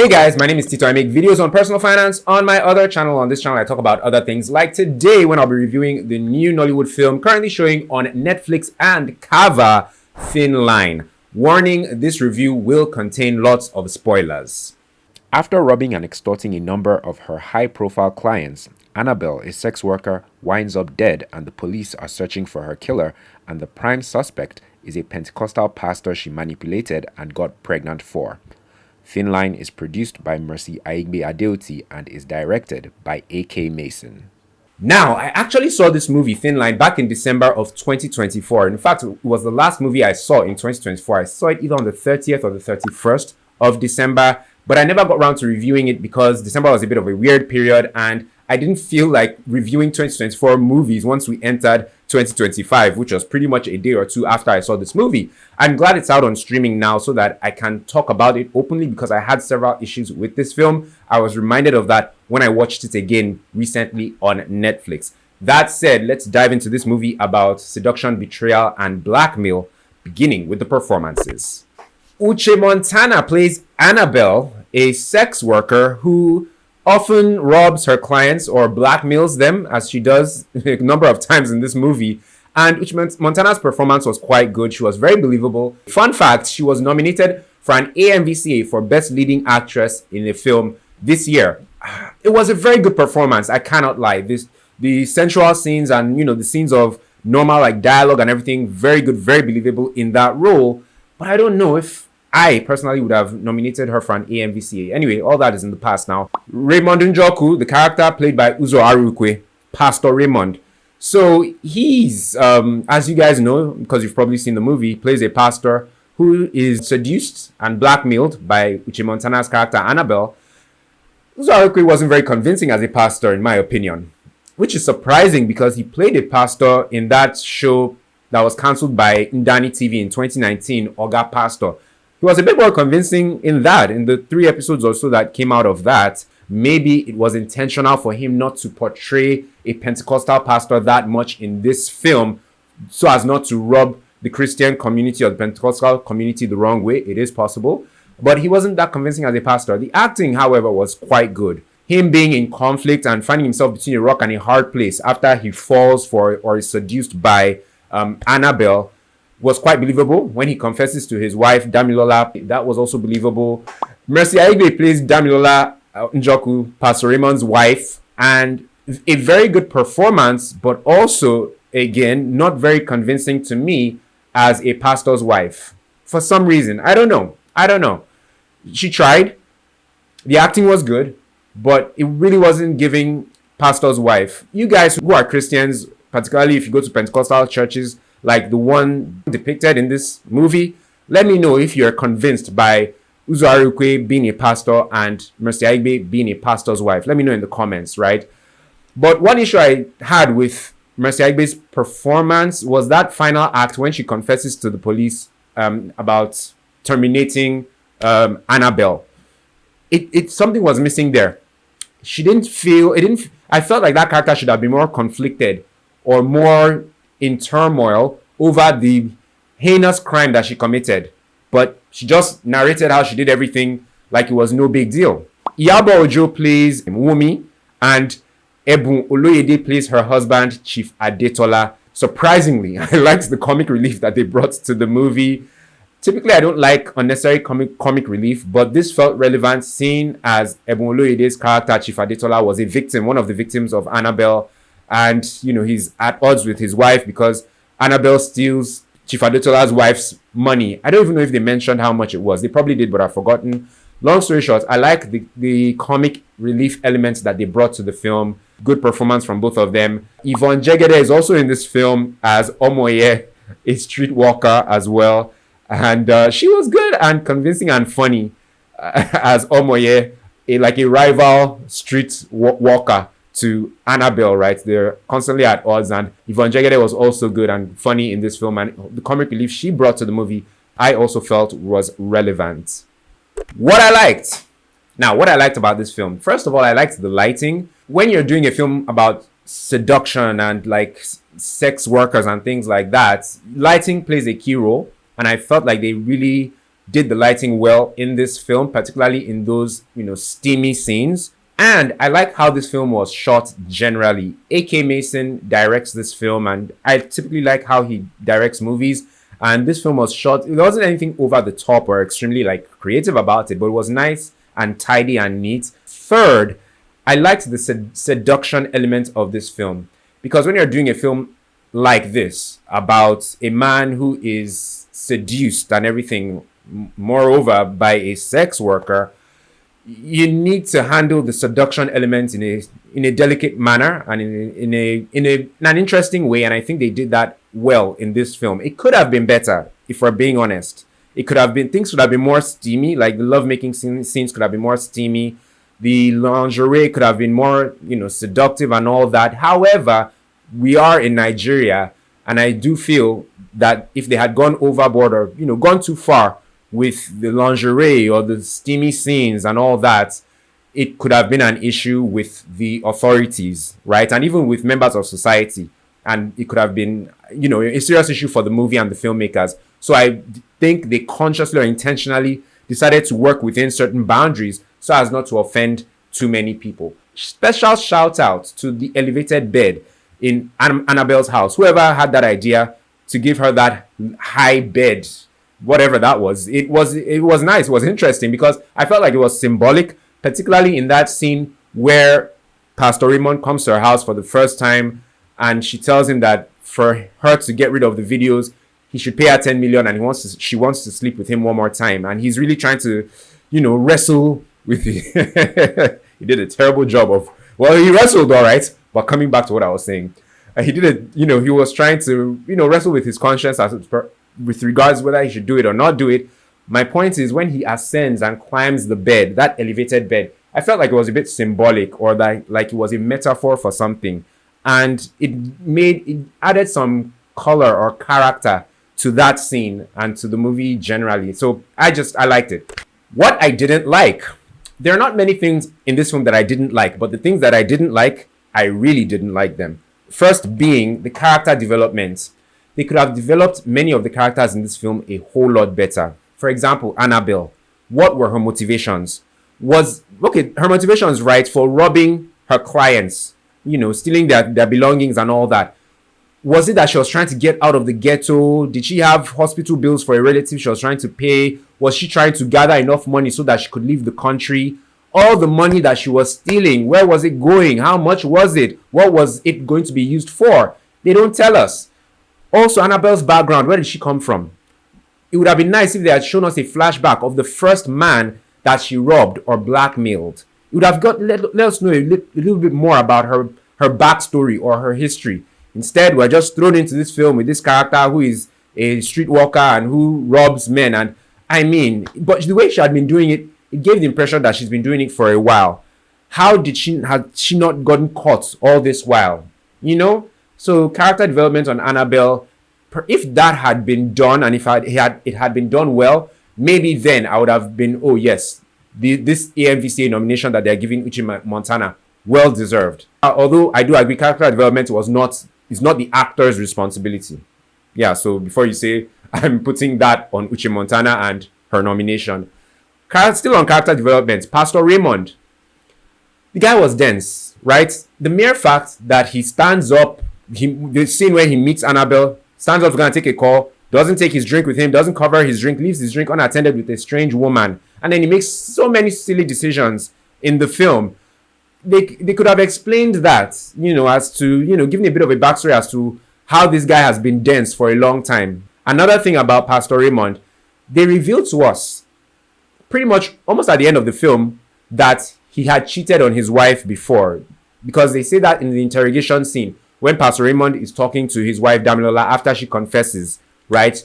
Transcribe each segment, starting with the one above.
Hey guys, my name is Tito. I make videos on personal finance on my other channel. On this channel, I talk about other things like today when I'll be reviewing the new Nollywood film currently showing on Netflix and Kava, Thin Line. Warning, this review will contain lots of spoilers. After robbing and extorting a number of her high-profile clients, Annabelle, a sex worker, winds up dead and the police are searching for her killer, and the prime suspect is a Pentecostal pastor she manipulated and got pregnant for. Thin Line is produced by Mercy Aigbe and is directed by A.K. Mason. Now, I actually saw this movie, Thin Line, back in December of 2024. In fact, it was the last movie I saw in 2024. I saw it either on the 30th or the 31st of December, but I never got around to reviewing it because December was a bit of a weird period and I didn't feel like reviewing 2024 movies once we entered 2025, which was pretty much a day or two after I saw this movie. I'm glad it's out on streaming now so that I can talk about it openly because I had several issues with this film. I was reminded of that when I watched it again recently on Netflix. That said, let's dive into this movie about seduction, betrayal, and blackmail, beginning with the performances. Uche Montana plays Annabelle, a sex worker who often robs her clients or blackmails them, as she does a number of times in this movie. And Uche Montana's performance was quite good. She was very believable. Fun fact, she was nominated for an AMVCA for Best Leading Actress in a Film this year. It was a very good performance, I cannot lie. The sensual scenes and, the scenes of normal dialogue and everything, very good, very believable in that role. But I don't know if I personally would have nominated her for an AMVCA. Anyway, all that is in the past now. Raymond Njoku, the character played by Uzor Arukwe, Pastor Raymond. So he's, as you guys know, because you've probably seen the movie, plays a pastor who is seduced and blackmailed by Uche Montana's character Annabelle. Uzor Arukwe wasn't very convincing as a pastor, in my opinion, which is surprising because he played a pastor in that show that was cancelled by Ndani TV in 2019, Oga Pastor. He was a bit more convincing in the 3 episodes or so that came out of that. Maybe it was intentional for him not to portray a Pentecostal pastor that much in this film so as not to rub the Christian community or the Pentecostal community the wrong way. It is possible. But he wasn't that convincing as a pastor. The acting, however, was quite good. Him being in conflict and finding himself between a rock and a hard place after he falls for or is seduced by Annabelle was quite believable. When he confesses to his wife, Damilola, that was also believable. Mercy Aigbe plays Damilola Njoku, Pastor Raymond's wife, and a very good performance, but also, again, not very convincing to me as a pastor's wife. For some reason, I don't know. She tried. The acting was good, but it really wasn't giving pastor's wife. You guys who are Christians, particularly if you go to Pentecostal churches, like the one depicted in this movie, let me know if you're convinced by Uzor Arukwe being a pastor and Mercy Aigbe being a pastor's wife. Let me know in the comments, right? But one issue I had with Mercy Aigbe's performance was that final act when she confesses to the police about terminating Annabelle. Something was missing there. I felt like that character should have been more conflicted or more in turmoil over the heinous crime that she committed, but she just narrated how she did everything like it was no big deal. Iyabo Ojo plays Wumi, and Ebun Oloyede plays her husband, Chief Adetola. Surprisingly, I liked the comic relief that they brought to the movie. Typically, I don't like unnecessary comic relief, but this felt relevant, seeing as Ebun Oloyede's character, Chief Adetola, was a victim, one of the victims of Annabelle. And, he's at odds with his wife because Annabelle steals Chief Adetola's wife's money. I don't even know if they mentioned how much it was. They probably did, but I've forgotten. Long story short, I like the comic relief elements that they brought to the film. Good performance from both of them. Yvonne Jegede is also in this film as Omoye, a streetwalker as well. And she was good and convincing and funny as Omoye, a rival street walker to Annabelle, right? They're constantly at odds, and Yvonne Jegede was also good and funny in this film, and the comic relief she brought to the movie I also felt was relevant. What I liked about this film, first of all, I liked the lighting. When you're doing a film about seduction and sex workers and things like that, lighting plays a key role, and I felt like they really did the lighting well in this film, particularly in those, steamy scenes. And I like how this film was shot generally. A.K. Mason directs this film, and I typically like how he directs movies. And this film was shot, there wasn't anything over the top or extremely creative about it, but it was nice and tidy and neat. Third, I liked the seduction element of this film, because when you're doing a film like this about a man who is seduced and everything, moreover by a sex worker, you need to handle the seduction element in a delicate manner and in an interesting way, and I think they did that well in this film. It could have been better, if we're being honest. Things could have been more steamy, like the lovemaking scenes could have been more steamy. The lingerie could have been more, seductive and all that. However, we are in Nigeria, and I do feel that if they had gone overboard or, gone too far with the lingerie or the steamy scenes and all that, it could have been an issue with the authorities, right? And even with members of society. And it could have been, a serious issue for the movie and the filmmakers. So I think they consciously or intentionally decided to work within certain boundaries so as not to offend too many people. Special shout out to the elevated bed in Annabelle's house. Whoever had that idea to give her that high bed, whatever that was, it was nice. It was interesting because I felt like it was symbolic, particularly in that scene where Pastor Raymond comes to her house for the first time, and she tells him that for her to get rid of the videos, he should pay her 10 million, and she wants to sleep with him one more time. And he's really trying to, wrestle with the he did a terrible job of, he wrestled all right, but coming back to what I was saying, he did it, he was trying to, wrestle with his conscience with regards whether he should do it or not do it. My point is, when he ascends and climbs the bed, that elevated bed, I felt like it was a bit symbolic, or like it was a metaphor for something. And it added some color or character to that scene and to the movie generally. So I liked it. What I didn't like, there are not many things in this film that I didn't like, but the things that I didn't like, I really didn't like them. First being the character development. They could have developed many of the characters in this film a whole lot better. For example, Annabelle. What were her motivations? Her motivations, right, for robbing her clients, stealing their belongings and all that. Was it that she was trying to get out of the ghetto? Did she have hospital bills for a relative she was trying to pay? Was she trying to gather enough money so that she could leave the country? All the money that she was stealing, where was it going? How much was it? What was it going to be used for? They don't tell us. Also, Annabelle's background, where did she come from? It would have been nice if they had shown us a flashback of the first man that she robbed or blackmailed. It would have let us know a little bit more about her backstory or her history. Instead, we're just thrown into this film with this character who is a streetwalker and who robs men. And but the way she had been doing it, it gave the impression that she's been doing it for a while. Had she not gotten caught all this while? So character development on Annabelle, if that had been done, and if it had been done well, maybe then I would have been, oh yes, this AMVCA nomination that they're giving Uche Montana, well deserved. Although I do agree, character development is not the actor's responsibility. Yeah, so before you say I'm putting that on Uche Montana and her nomination. Still on character development, Pastor Raymond. The guy was dense, right? The mere fact that he stands up, the scene where he meets Annabelle, stands up to go and take a call, doesn't take his drink with him, doesn't cover his drink, leaves his drink unattended with a strange woman, and then he makes so many silly decisions in the film. They could have explained that, as to, giving a bit of a backstory as to how this guy has been dense for a long time. Another thing about Pastor Raymond, they revealed to us pretty much almost at the end of the film that he had cheated on his wife before, because they say that in the interrogation scene when Pastor Raymond is talking to his wife Damilola after she confesses, right?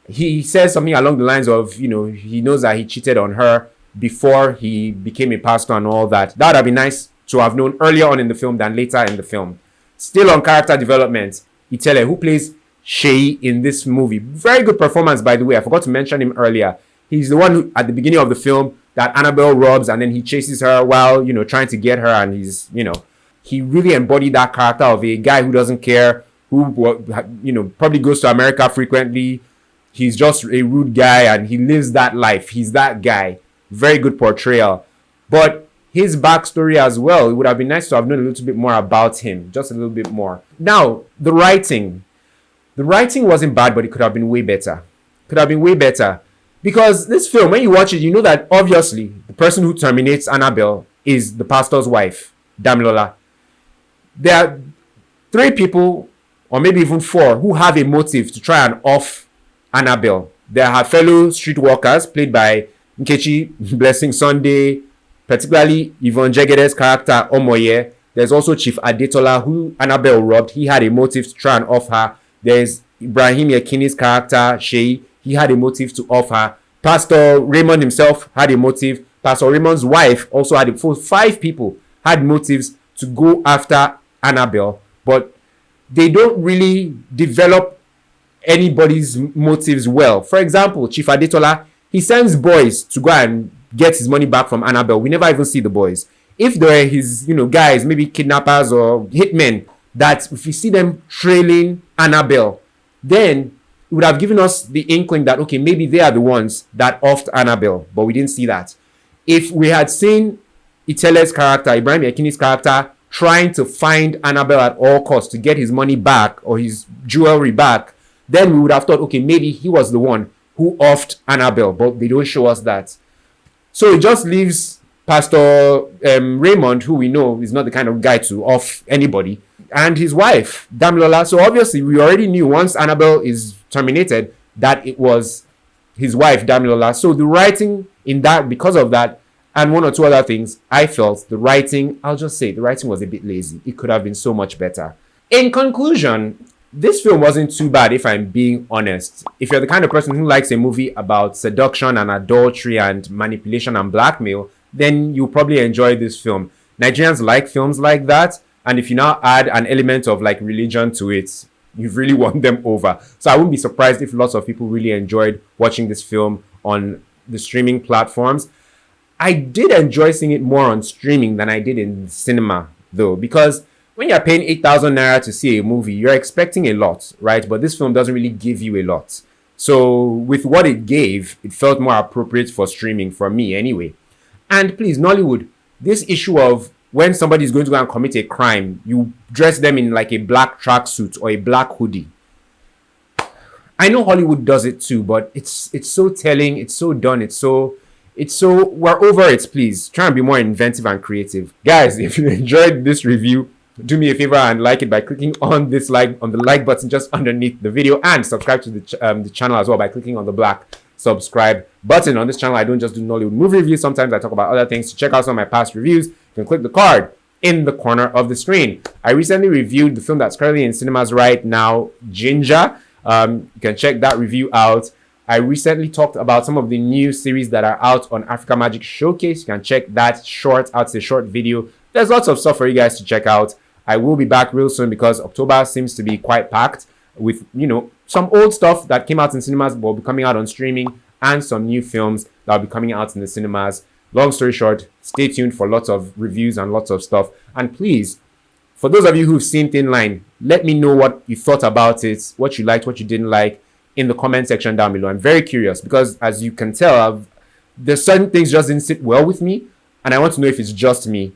He says something along the lines of, he knows that he cheated on her before he became a pastor and all that. That would have been nice to have known earlier on in the film than later in the film. Still on character development, Itele, who plays Sheyi in this movie. Very good performance, by the way. I forgot to mention him earlier. He's the one who, at the beginning of the film, that Annabelle robs, and then he chases her while, trying to get her, and he's, he really embodied that character of a guy who doesn't care, who, probably goes to America frequently. he's just a rude guy and he lives that life. He's that guy. Very good portrayal. But his backstory as well, it would have been nice to have known a little bit more about him. Just a little bit more. Now, the writing. The writing wasn't bad, but it could have been way better. Could have been way better. Because this film, when you watch it, you know that obviously the person who terminates Annabelle is the pastor's wife, Damilola. There are 3 people, or maybe even 4, who have a motive to try and off Annabelle. There are her fellow streetwalkers, played by Nkechi Blessing Sunday, particularly Yvonne Jegede's character, Omoye. There's also Chief Adetola, who Annabelle robbed. He had a motive to try and off her. There's Ibrahim Yekini's character, Shei. He had a motive to off her. Pastor Raymond himself had a motive. Pastor Raymond's wife also had a 5 people had motives to go after Annabelle, but they don't really develop anybody's motives well. For example, Chief Adetola, he sends boys to go and get his money back from Annabelle. We never even see the boys. If they're his, guys, maybe kidnappers or hitmen, that if we see them trailing Annabelle, then it would have given us the inkling that, okay, maybe they are the ones that offed Annabelle, but we didn't see that. If we had seen Itele's character, Ibrahim Yakini's character, trying to find Annabelle at all costs to get his money back or his jewelry back, then we would have thought, okay, maybe he was the one who offed Annabelle, but they don't show us that. So it just leaves Pastor Raymond, who we know is not the kind of guy to off anybody, and his wife, Damilola. So obviously we already knew once Annabelle is terminated that it was his wife, Damilola. So the writing in that, because of that, and 1 or 2 other things, I felt the writing, I'll just say, the writing was a bit lazy. It could have been so much better. In conclusion, this film wasn't too bad, if I'm being honest. If you're the kind of person who likes a movie about seduction and adultery and manipulation and blackmail, then you'll probably enjoy this film. Nigerians like films like that, and if you now add an element of like religion to it, you've really won them over. So I wouldn't be surprised if lots of people really enjoyed watching this film on the streaming platforms. I did enjoy seeing it more on streaming than I did in cinema, though, because when you're paying 8,000 naira to see a movie, you're expecting a lot, right? But this film doesn't really give you a lot. So with what it gave, it felt more appropriate for streaming, for me anyway. And please, Nollywood, this issue of when somebody is going to go and commit a crime, you dress them in like a black tracksuit or a black hoodie. I know Hollywood does it too, but it's so telling, it's so done, it's so we're over it. Please try and be more inventive and creative. Guys, if you enjoyed this review, do me a favor and like it by clicking on the like button just underneath the video, and subscribe to the channel as well by clicking on the black subscribe button. On this channel, I don't just do Nollywood movie reviews. Sometimes I talk about other things. To check out some of my past reviews, you can click the card in the corner of the screen. I recently reviewed the film that's currently in cinemas right now, Ginger. You can check that review out. I recently talked about some of the new series that are out on Africa Magic Showcase. You can check that short out. It's a short video. There's lots of stuff for you guys to check out. I will be back real soon because October seems to be quite packed with, some old stuff that came out in cinemas but will be coming out on streaming, and some new films that will be coming out in the cinemas. Long story short, stay tuned for lots of reviews and lots of stuff. And please, for those of you who've seen Thin Line, let me know what you thought about it, what you liked, what you didn't like, in the comment section down below. I'm very curious because, as you can tell, there's certain things just didn't sit well with me, and I want to know if it's just me,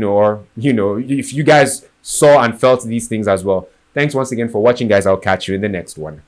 or if you guys saw and felt these things as well. Thanks once again for watching, guys. I'll catch you in the next one.